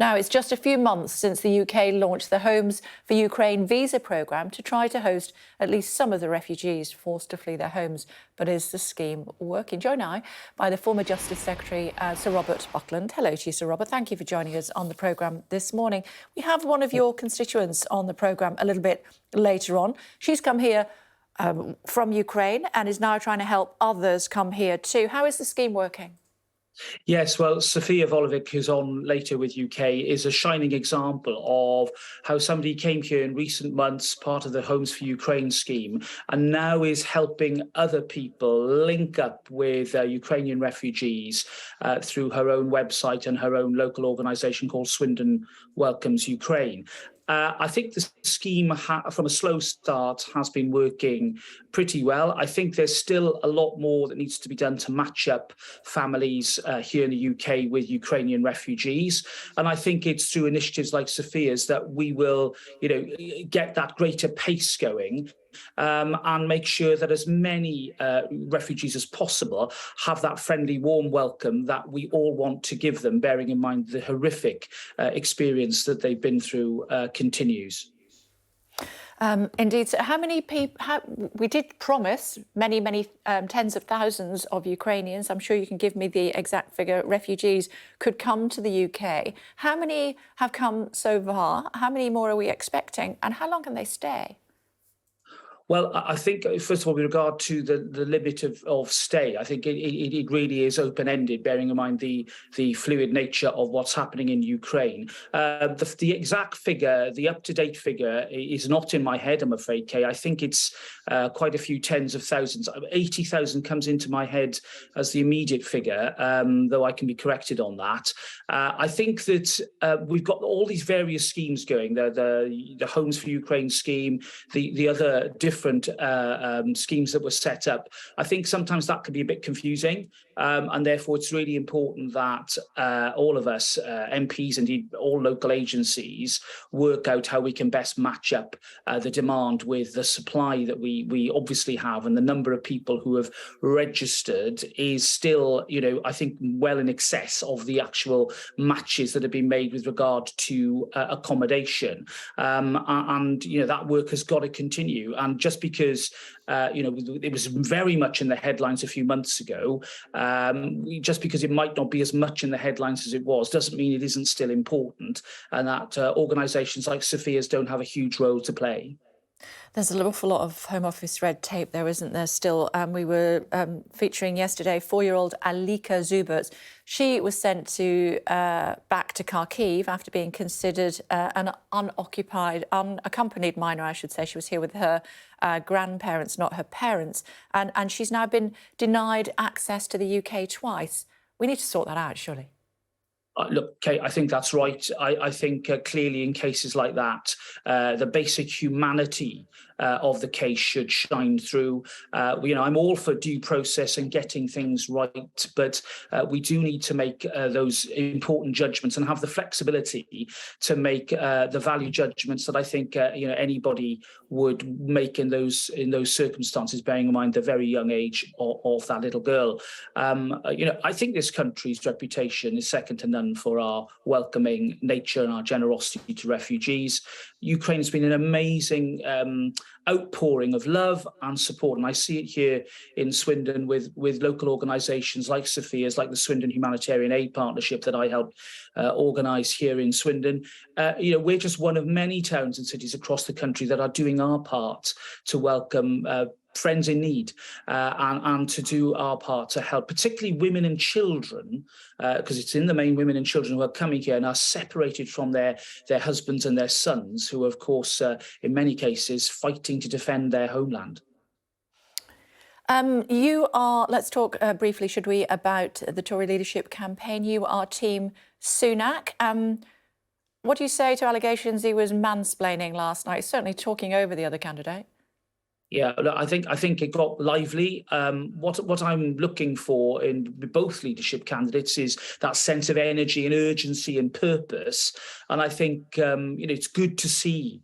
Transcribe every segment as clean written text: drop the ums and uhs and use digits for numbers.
Now, it's just a few months since the UK launched the Homes for Ukraine visa programme to try to host at least some of the refugees forced to flee their homes. But is the scheme working? Joined now by the former Justice Secretary, Sir Robert Buckland. Hello to you, Sir Robert. Thank you for joining us on the programme this morning. We have one of your constituents on the programme a little bit later on. She's come here from Ukraine and is now trying to help others come here too. How is the scheme working? Yes, well, Sofia Volovic, who's on later with UK, is a shining example of how somebody came here in recent months, part of the Homes for Ukraine scheme, and now is helping other people link up with Ukrainian refugees through her own website and her own local organisation called Swindon Welcomes Ukraine. I think the scheme, from a slow start, has been working pretty well. I think there's still a lot more that needs to be done to match up families here in the UK with Ukrainian refugees. And I think it's through initiatives like Sophia's that we will, get that greater pace going. And make sure that as many refugees as possible have that friendly, warm welcome that we all want to give them, bearing in mind the horrific experience that they've been through continues. Indeed. So how many people, we did promise many tens of thousands of Ukrainians, I'm sure you can give me the exact figure, refugees could come to the UK. How many have come so far? How many more are we expecting? And how long can they stay? Well, I think, first of all, with regard to the limit of stay, I think it really is open-ended, bearing in mind the fluid nature of what's happening in Ukraine. The exact figure, the up-to-date figure, is not in my head, I'm afraid, Kay. I think it's quite a few tens of thousands. 80,000 comes into my head as the immediate figure, though I can be corrected on that. I think that we've got all these various schemes going, the Homes for Ukraine scheme, the other different schemes that were set up. I think sometimes that can be a bit confusing, and therefore it's really important that all of us, MPs, indeed all local agencies, work out how we can best match up the demand with the supply that we obviously have, and the number of people who have registered is still, I think well in excess of the actual matches that have been made with regard to accommodation, and that work has got to continue. And just because it was very much in the headlines a few months ago, just because it might not be as much in the headlines as it was, doesn't mean it isn't still important, and that organisations like Sophia's don't have a huge role to play. There's an awful lot of Home Office red tape there, isn't there, still? We were featuring yesterday 4-year-old Alika Zuberts. She was sent back to Kharkiv after being considered an unaccompanied minor, I should say. She was here with her grandparents, not her parents. And she's now been denied access to the UK twice. We need to sort that out, surely. Look, Kate, I think that's right. I think clearly in cases like that, the basic humanity of the case should shine through. I'm all for due process and getting things right, but we do need to make those important judgments and have the flexibility to make the value judgments that I think anybody would make in those circumstances, bearing in mind the very young age of that little girl. I think this country's reputation is second to none for our welcoming nature and our generosity to refugees. Ukraine's been an amazing outpouring of love and support, and I see it here in Swindon with local organisations like Sophia's, like the Swindon Humanitarian Aid Partnership that I helped organise here in Swindon. We're just one of many towns and cities across the country that are doing our part to welcome friends in need, and to do our part to help, particularly women and children, because it's in the main women and children who are coming here and are separated from their husbands and their sons, who are, of course, in many cases, fighting to defend their homeland. Let's talk briefly, should we, about the Tory leadership campaign. You are Team Sunak. What do you say to allegations he was mansplaining last night, certainly talking over the other candidate? Yeah, I think it got lively. What I'm looking for in both leadership candidates is that sense of energy and urgency and purpose. And I think it's good to see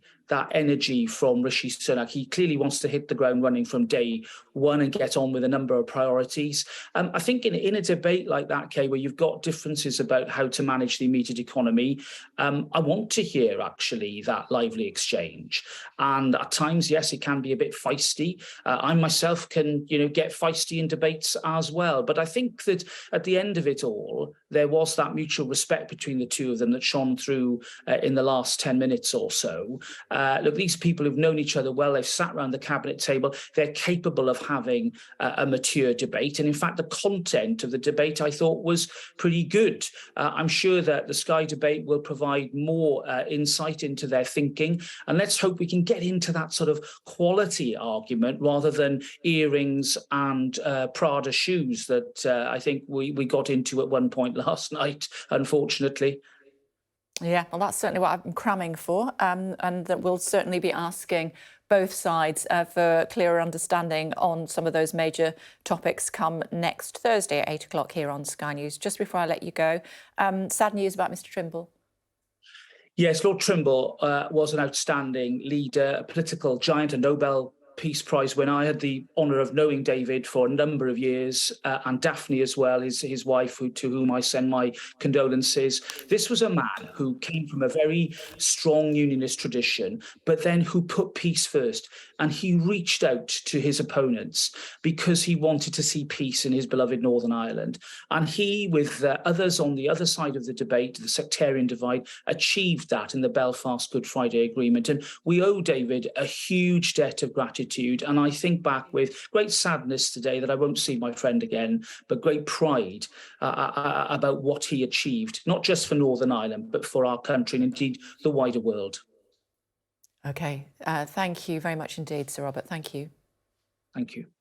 energy from Rishi Sunak. He clearly wants to hit the ground running from day one and get on with a number of priorities. I think in a debate like that, Kay, where you've got differences about how to manage the immediate economy, I want to hear actually that lively exchange. And at times, yes, it can be a bit feisty. I myself can, get feisty in debates as well. But I think that at the end of it all, there was that mutual respect between the two of them that shone through in the last 10 minutes or so. Look, these people who've known each other well, they've sat around the cabinet table, they're capable of having a mature debate. And in fact, the content of the debate, I thought, was pretty good. I'm sure that the Sky debate will provide more insight into their thinking. And let's hope we can get into that sort of quality argument rather than earrings and Prada shoes that I think we got into at one point last night, unfortunately. Yeah, well, that's certainly what I'm cramming for, and that we'll certainly be asking both sides for clearer understanding on some of those major topics come next Thursday at 8 o'clock here on Sky News. Just before I let you go, sad news about Mr. Trimble. Yes, Lord Trimble was an outstanding leader, a political giant, a Nobel Peace Prize winner. I had the honour of knowing David for a number of years, and Daphne as well, his wife, to whom I send my condolences. This was a man who came from a very strong unionist tradition, but then who put peace first. And he reached out to his opponents because he wanted to see peace in his beloved Northern Ireland. And he, with others on the other side of the debate, the sectarian divide, achieved that in the Belfast Good Friday Agreement. And we owe David a huge debt of gratitude. And I think back with great sadness today that I won't see my friend again, but great pride about what he achieved, not just for Northern Ireland, but for our country and indeed the wider world. OK, thank you very much indeed, Sir Robert. Thank you. Thank you.